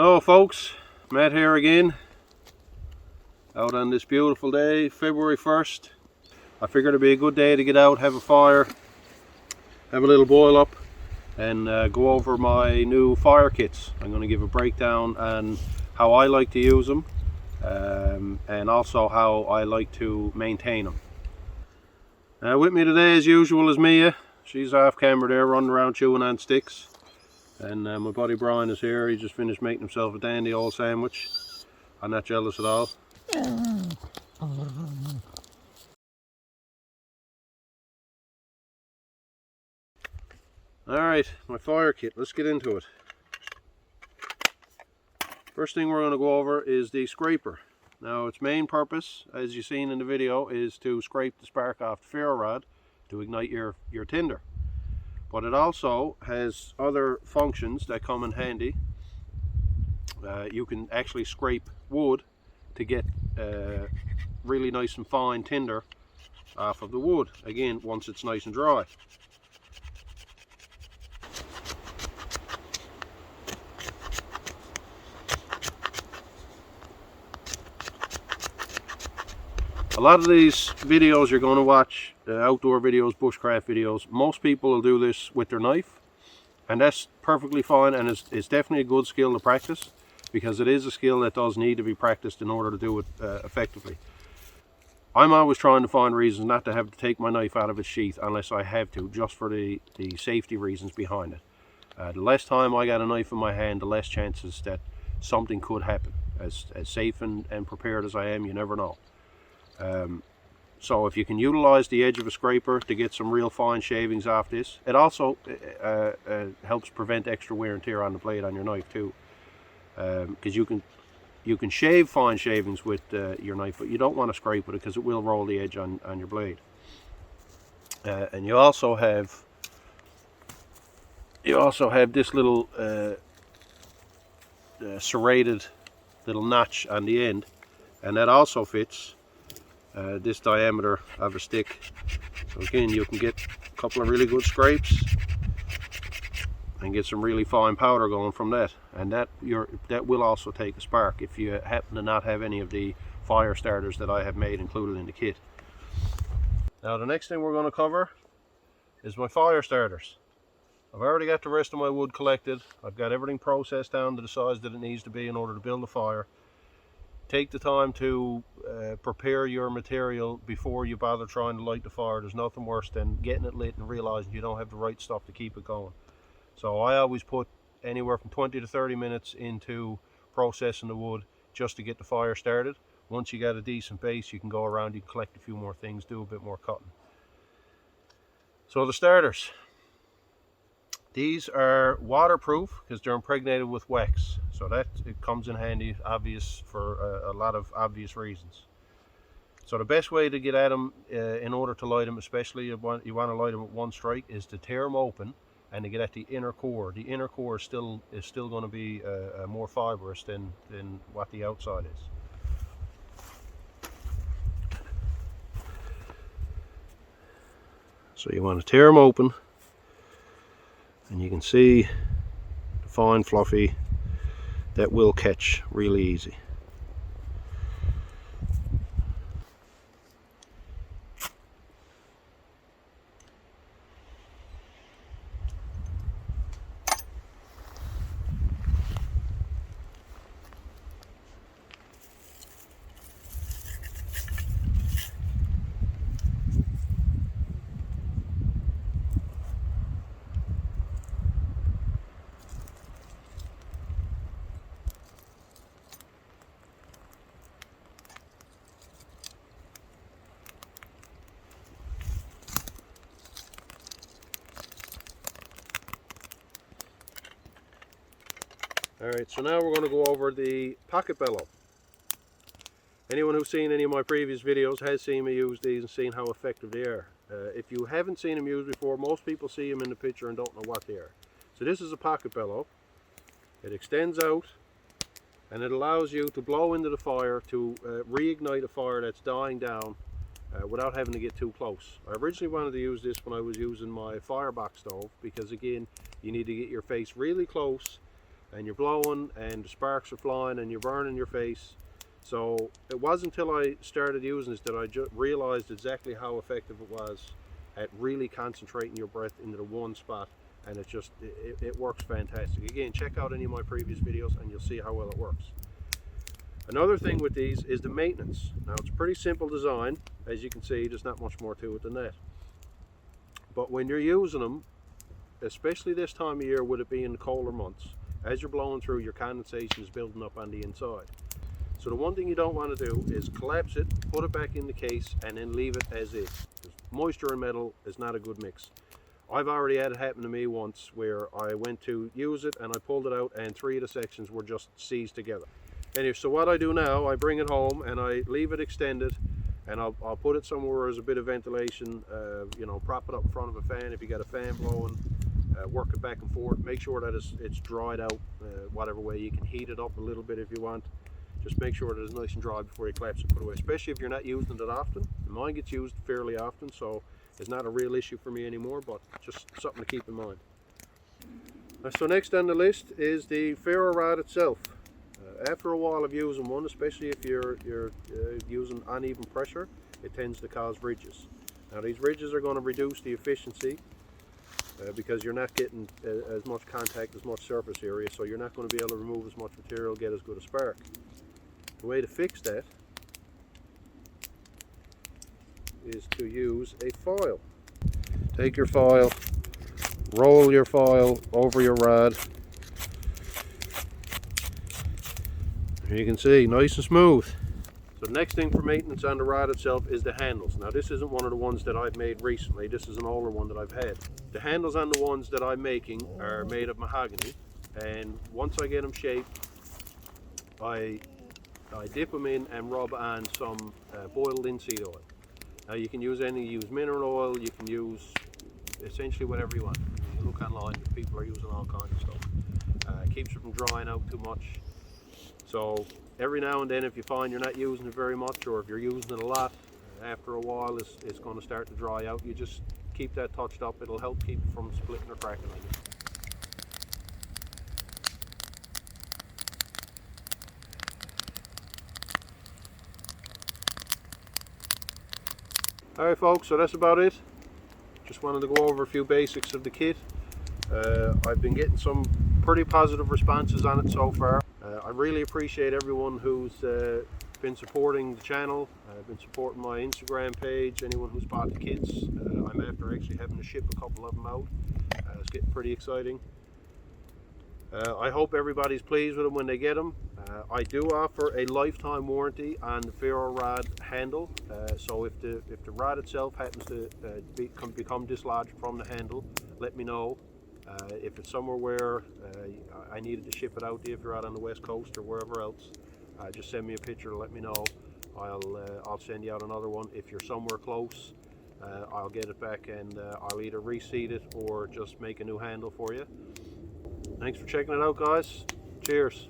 Hello folks, Matt here again, out on this beautiful day, February 1st. I figured it'd be a good day to get out, have a fire, have a little boil up, and go over my new fire kits. I'm going to give a breakdown on how I like to use them, and also how I like to maintain them. With me today as usual is Mia. She's off camera there running around chewing on sticks. And my buddy Brian is here. He just finished making himself a dandy old sandwich. I'm not jealous at all. Alright, my fire kit. Let's get into it. First thing we're going to go over is the scraper. Now its main purpose, as you've seen in the video, is to scrape the spark off the ferro rod to ignite your tinder. But it also has other functions that come in handy. You can actually scrape wood to get really nice and fine tinder off of the wood, again once it's nice and dry. A lot of these videos you're going to watch, outdoor videos, bushcraft videos, most people will do this with their knife, and that's perfectly fine, and it's definitely a good skill to practice, because it is a skill that does need to be practiced in order to do it effectively. I'm always trying to find reasons not to have to take my knife out of its sheath unless I have to, just for the safety reasons behind it. The less time I got a knife in my hand, the less chances that something could happen. As safe and prepared as I am, you never know. So if you can utilize the edge of a scraper to get some real fine shavings off this, it also helps prevent extra wear and tear on the blade on your knife too. Because you can shave fine shavings with your knife, but you don't want to scrape with it because it will roll the edge on your blade. And you also have this little serrated little notch on the end, and that also fits this diameter of a stick. So again, you can get a couple of really good scrapes and get some really fine powder going from that, and that will also take a spark if you happen to not have any of the fire starters that I have made included in the kit. Now the next thing we're going to cover is my fire starters. I've already got the rest of my wood collected. I've got everything processed down to the size that it needs to be in order to build a fire. Take the time to prepare your material before you bother trying to light the fire. There's nothing worse than getting it lit and realizing you don't have the right stuff to keep it going. So I always put anywhere from 20 to 30 minutes into processing the wood just to get the fire started. Once you got a decent base, you can go around, you can collect a few more things, do a bit more cutting. So the starters. These are waterproof because they're impregnated with wax. So that it comes in handy, obvious, for a lot of obvious reasons. So the best way to get at them, in order to light them, especially you want to light them at one strike, is to tear them open and to get at the inner core. The inner core is still going to be more fibrous than what the outside is. So you want to tear them open, and you can see the fine fluffy that will catch really easy. Alright, so now we're going to go over the pocket bellow. Anyone who's seen any of my previous videos has seen me use these and seen how effective they are. If you haven't seen them used before, most people see them in the picture and don't know what they are. So this is a pocket bellow. It extends out and it allows you to blow into the fire to reignite a fire that's dying down without having to get too close. I originally wanted to use this when I was using my firebox stove because, again, you need to get your face really close and you're blowing and the sparks are flying and you're burning your face. So it wasn't until I started using this that I realized exactly how effective it was at really concentrating your breath into the one spot, and it works fantastic. Again, check out any of my previous videos and you'll see how well it works. Another thing with these is the maintenance. Now it's a pretty simple design, as you can see. There's not much more to it than that, but when you're using them, especially this time of year with it being the colder months, as you're blowing through, your condensation is building up on the inside. So the one thing you don't want to do is collapse it, put it back in the case, and then leave it as is. Moisture and metal is not a good mix. I've already had it happen to me once where I went to use it and I pulled it out and 3 of the sections were just seized together. Anyway, so what I do now, I bring it home and I leave it extended, and I'll put it somewhere as a bit of ventilation, you know, prop it up in front of a fan if you got a fan blowing, work it back and forth, make sure that it's dried out whatever way. You can heat it up a little bit if you want. Just make sure that it's nice and dry before you collapse it, put it away, especially if you're not using it often. Mine gets used fairly often, so it's not a real issue for me anymore, but just something to keep in mind. So next on the list is the ferro rod itself. After a while of using one, especially if you're using uneven pressure, it tends to cause ridges. Now these ridges are going to reduce the efficiency because you're not getting as much contact, as much surface area, so you're not going to be able to remove as much material, get as good a spark. The way to fix that is to use a file. Take your file, roll your file over your rod. Here you can see, nice and smooth. So the next thing for maintenance on the rod itself is the handles. Now this isn't one of the ones that I've made recently, this is an older one that I've had. The handles on the ones that I'm making are made of mahogany, and once I get them shaped, I dip them in and rub on some boiled linseed oil. Now you can use mineral oil, you can use essentially whatever you want. You look online, people are using all kinds of stuff. Keeps it from drying out too much. So every now and then, if you find you're not using it very much, or if you're using it a lot, after a while it's going to start to dry out. You just keep that touched up, it'll help keep it from splitting or cracking on you. Alright folks, so that's about it. Just wanted to go over a few basics of the kit. I've been getting some pretty positive responses on it so far. I really appreciate everyone who's been supporting the channel, been supporting my Instagram page, anyone who's bought the kits. I'm after actually having to ship a couple of them out. It's getting pretty exciting. I hope everybody's pleased with them when they get them. I do offer a lifetime warranty on the ferro rod handle, so if the rod itself happens to become dislodged from the handle, let me know. If it's somewhere where I needed to ship it out to you, if you're out on the west coast or wherever else, just send me a picture, let me know. I'll send you out another one. If you're somewhere close, I'll get it back and I'll either reseat it or just make a new handle for you. Thanks for checking it out, guys. Cheers.